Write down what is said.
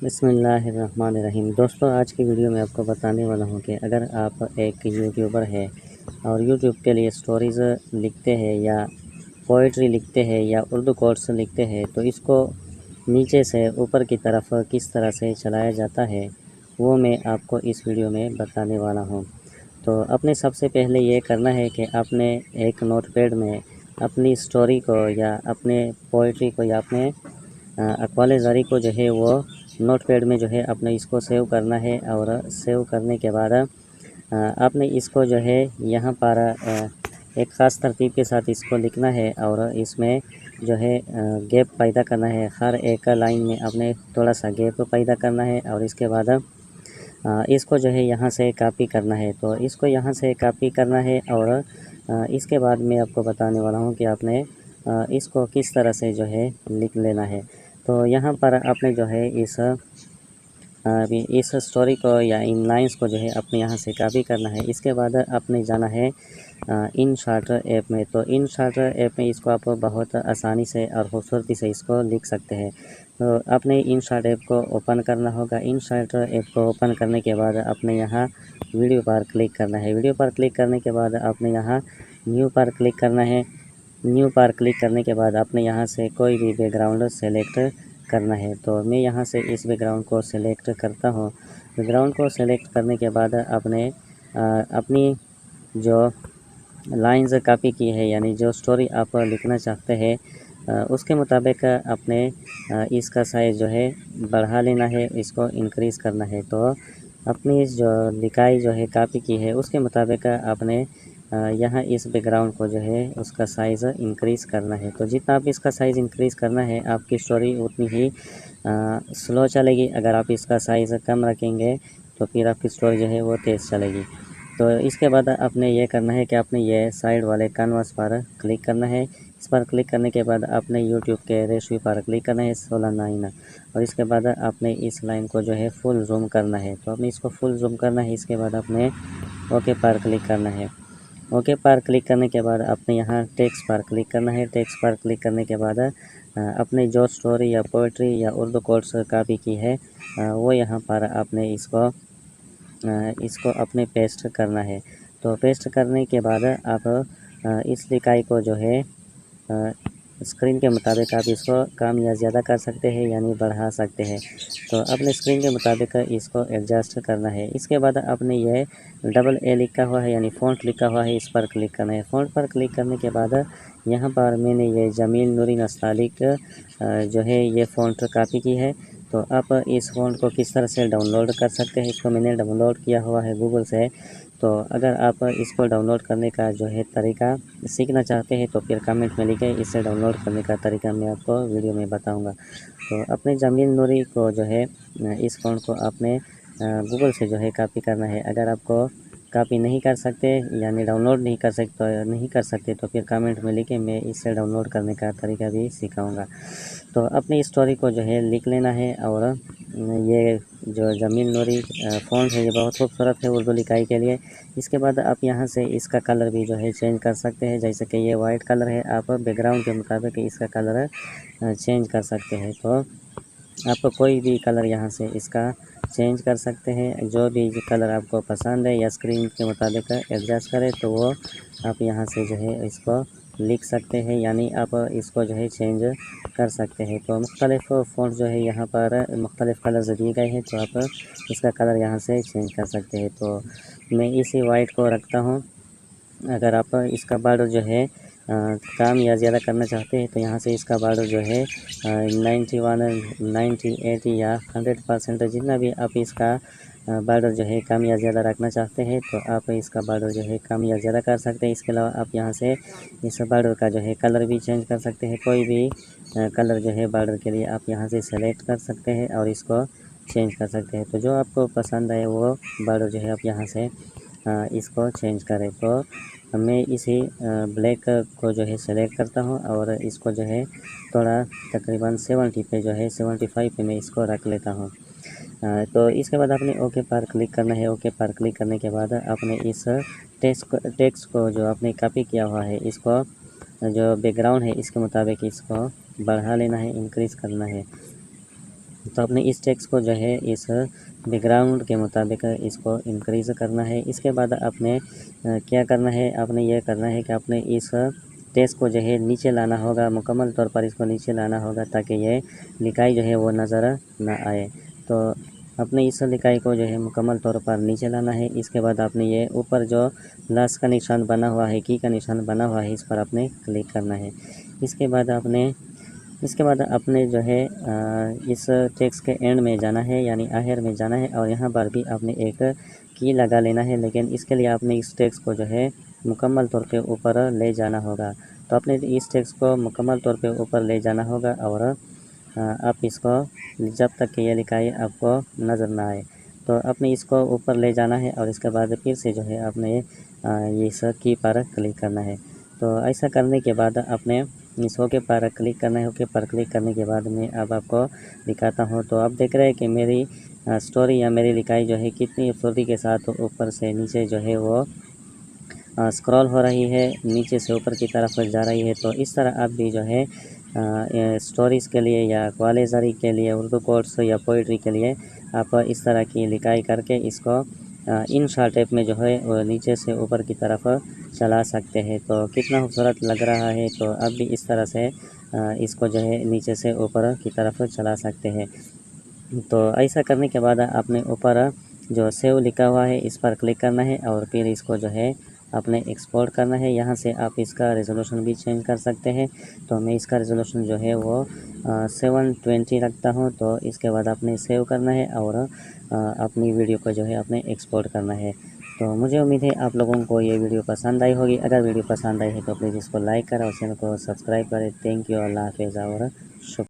बिस्मिल्लाहिर्रहमानिर्रहीम। दोस्तों, आज की वीडियो में आपको बताने वाला हूं कि अगर आप एक यूट्यूबर है और यूट्यूब के लिए स्टोरीज़ लिखते हैं या पोइट्री लिखते हैं या उर्दू कोट्स लिखते हैं तो इसको नीचे से ऊपर की तरफ किस तरह से चलाया जाता है वो मैं आपको इस वीडियो में बताने वाला हूं। तो आपने सबसे पहले ये करना है कि आपने एक नोटपैड में अपनी स्टोरी को या अपने पोइट्री को या अपने अक़वाल ज़ारी को जो है वो नोटपैड में जो है आपने इसको सेव करना है। और सेव करने के बाद आपने इसको जो है यहाँ पर एक ख़ास तरतीब के साथ इसको लिखना है और इसमें जो है गैप पैदा करना है। हर एक लाइन में आपने थोड़ा सा गैप पैदा करना है और इसके बाद इसको जो है यहाँ से कॉपी करना है। तो इसको यहाँ से कॉपी करना है और इसके बाद मैं आपको बताने वाला हूँ कि आपने इसको किस तरह से जो है लिख लेना है। तो यहाँ पर आपने जो है अभी इस स्टोरी को या इन लाइंस को जो है अपने यहाँ से कॉपी करना है। इसके बाद आपने जाना है InShot ऐप में। तो InShot ऐप में इसको आप बहुत आसानी से और खूबसूरती से इसको लिख सकते हैं। तो आपने InShot ऐप को ओपन करना होगा। InShot ऐप को ओपन करने के बाद आपने यहाँ वीडियो पर क्लिक करना है। वीडियो पर क्लिक करने के बाद आपने यहाँ न्यू पर क्लिक करना है। न्यू पर क्लिक करने के बाद आपने यहाँ से कोई भी बैकग्राउंड सेलेक्ट करना है। तो मैं यहाँ से इस बैकग्राउंड को सेलेक्ट करता हूँ। बैकग्राउंड को सेलेक्ट करने के बाद आपने अपनी जो लाइंस कॉपी की है यानी जो स्टोरी आप लिखना चाहते हैं उसके मुताबिक आपने इसका साइज़ जो है बढ़ा लेना है, इसको इंक्रीज़ करना है। तो अपनी जो लिखाई जो है कॉपी की है उसके मुताबिक आपने यहाँ इस बैकग्राउंड को जो है उसका साइज़ इंक्रीज़ करना है। तो जितना आप इसका साइज़ इंक्रीज़ करना है आपकी स्टोरी उतनी ही स्लो चलेगी। अगर आप इसका साइज़ कम रखेंगे तो फिर आपकी स्टोरी जो है वो तेज़ चलेगी। तो इसके बाद आपने ये करना है कि आपने ये साइड वाले कैनवास पर क्लिक करना है। इस पर क्लिक करने के बाद आपने यूट्यूब के रेशियो पर क्लिक करना है 16:9 और इसके बाद आपने इस लाइन को जो है फुल जूम करना है। तो आपने इसको फुल जूम करना है। इसके बाद आपने ओके पर क्लिक करना है। ओके पर क्लिक करने के बाद आपने यहाँ टेक्स्ट पर क्लिक करना है। टेक्स्ट पर क्लिक करने के बाद अपने जो स्टोरी या पोइट्री या उर्दू कोट्स कॉपी की है वो यहाँ पर आपने इसको अपने पेस्ट करना है। तो पेस्ट करने के बाद आप इस लिखाई को जो है स्क्रीन के मुताबिक आप इसको कम या ज़्यादा कर सकते हैं यानी बढ़ा सकते हैं। तो अपने स्क्रीन के मुताबिक इसको एडजस्ट करना है। इसके बाद आपने ये डबल ए लिखा हुआ है यानी फ़ॉन्ट लिखा हुआ है, इस पर क्लिक करना है। फ़ॉन्ट पर क्लिक करने के बाद यहाँ पर मैंने ये जमील नूरी नस्तालिक जो है ये फ़ॉन्ट कॉपी की है। तो आप इस फ़ॉन्ट को किस तरह से डाउनलोड कर सकते हैं, इसको मैंने डाउनलोड किया हुआ है गूगल से। तो अगर आप इसको डाउनलोड करने का जो है तरीका सीखना चाहते हैं तो फिर कमेंट में लिखें, इससे डाउनलोड करने का तरीका मैं आपको वीडियो में बताऊंगा। तो अपने जमील नूरी को जो है इस फ़ॉन्ट को आपने गूगल से जो है कॉपी करना है। अगर आपको कॉपी नहीं कर सकते यानी डाउनलोड नहीं कर सकते तो फिर कमेंट में लिखें, मैं इससे डाउनलोड करने का तरीका भी सिखाऊंगा। तो अपनी स्टोरी को जो है लिख लेना है। और ये जो जमील नूरी फ़ॉन्ट है ये बहुत खूबसूरत है उर्दू लिखाई के लिए। इसके बाद आप यहाँ से इसका कलर भी जो है चेंज कर सकते हैं। जैसे कि ये वाइट कलर है, आप बैकग्राउंड के मुताबिक इसका कलर चेंज कर सकते हैं। तो आप कोई भी कलर यहाँ से इसका चेंज कर सकते हैं। जो भी कलर आपको पसंद है या स्क्रीन के मुताबिक एडजस्ट करें तो वो आप यहाँ से जो है इसको लिख सकते हैं यानी आप इसको जो है चेंज कर सकते हैं। तो मुख्तलिफ़ फ़ॉन्ट जो है यहाँ पर मुख्तलिफ़ कलर्स दिए गए हैं तो आप इसका कलर यहाँ से चेंज कर सकते हैं। तो मैं इसी वाइट को रखता हूँ। अगर आप इसका बॉर्डर जो है कम या ज़्यादा करना चाहते हैं तो यहाँ से इसका बॉर्डर जो है 91, 90, 80 या 100% जितना भी आप इसका बॉर्डर जो है कम या ज़्यादा रखना चाहते हैं तो आप इसका बॉर्डर जो है कम या ज़्यादा कर सकते हैं। इसके अलावा आप यहाँ से इस बॉर्डर का जो है कलर भी चेंज कर सकते हैं। कोई भी कलर जो है बॉर्डर के लिए आप यहाँ से सेलेक्ट कर सकते हैं और इसको चेंज कर सकते हैं। तो जो आपको पसंद है वो बॉर्डर जो है आप यहाँ से इसको चेंज करें। तो मैं इसी ब्लैक को जो है सेलेक्ट करता हूँ और इसको जो है थोड़ा तकरीबन 70 पे जो है 75 पे मैं इसको रख लेता हूँ। तो इसके बाद आपने ओके पर क्लिक करना है। ओके पर क्लिक करने के बाद आपने इस टेक्स्ट को जो आपने कॉपी किया हुआ है इसको जो बैकग्राउंड है इसके मुताबिक इसको बढ़ा लेना है, इंक्रीज़ करना है। तो अपने इस टेक्स्ट को जो है इस बैकग्राउंड के मुताबिक इसको इंक्रीज़ करना है। इसके बाद आपने क्या करना है, आपने ये करना है कि आपने इस टेक्स्ट को जो है नीचे लाना होगा, मुकम्मल तौर पर इसको नीचे लाना होगा ताकि ये लिखाई जो है वो नज़र ना आए। तो अपने इस लिखाई को जो है मुकम्मल तौर पर नीचे लाना है। इसके बाद आपने ये ऊपर जो प्लस का निशान बना हुआ है, की का निशान बना हुआ है, इस पर आपने क्लिक करना है। इसके बाद आपने जो है इस टेक्स्ट के एंड में जाना है, यानी आखिर में जाना है, और यहाँ पर भी आपने एक की लगा लेना है। लेकिन इसके लिए आपने इस टेक्स्ट को जो है मुकम्मल तौर पे ऊपर ले जाना होगा। तो आपने इस टेक्स्ट को मुकम्मल तौर पे ऊपर ले जाना होगा और आप इसको जब तक कि ये लिखाई आपको नज़र ना आए, तो आपने इसको ऊपर ले जाना है और इसके बाद फिर से जो है आपने इस की पर क्लिक करना है। तो ऐसा करने के बाद आपने इस ओके पर क्लिक करना है। ओके पर क्लिक करने के बाद मैं अब आपको दिखाता हूँ। तो आप देख रहे हैं कि मेरी स्टोरी या मेरी लिखाई जो है कितनी खूबसूरती के साथ ऊपर से नीचे जो है वो स्क्रॉल हो रही है, नीचे से ऊपर की तरफ जा रही है। तो इस तरह आप भी जो है स्टोरीज़ के लिए या कॉलेजरी के लिए, उर्दू कोर्स या पोइट्री के लिए आप इस तरह की लिखाई करके इसको इन शॉर्ट टाइप में जो है वो नीचे से ऊपर की तरफ चला सकते हैं। तो कितना खूबसूरत लग रहा है। तो आप भी इस तरह से इसको जो है नीचे से ऊपर की तरफ चला सकते हैं। तो ऐसा करने के बाद आपने ऊपर जो सेव लिखा हुआ है इस पर क्लिक करना है और फिर इसको जो है आपने एक्सपोर्ट करना है। यहाँ से आप इसका रेजोल्यूशन भी चेंज कर सकते हैं। तो मैं इसका रेजोल्यूशन जो है वो 720 रखता हूँ। तो इसके बाद आपने सेव करना है और अपनी वीडियो को जो है आपने एक्सपोर्ट करना है। तो मुझे उम्मीद है आप लोगों को ये वीडियो पसंद आई होगी। अगर वीडियो पसंद आई है तो प्लीज़ इसको लाइक करें और चैनल को सब्सक्राइब करें। थैंक यू, अल्लाह हाफिज़ और शुक्रिया।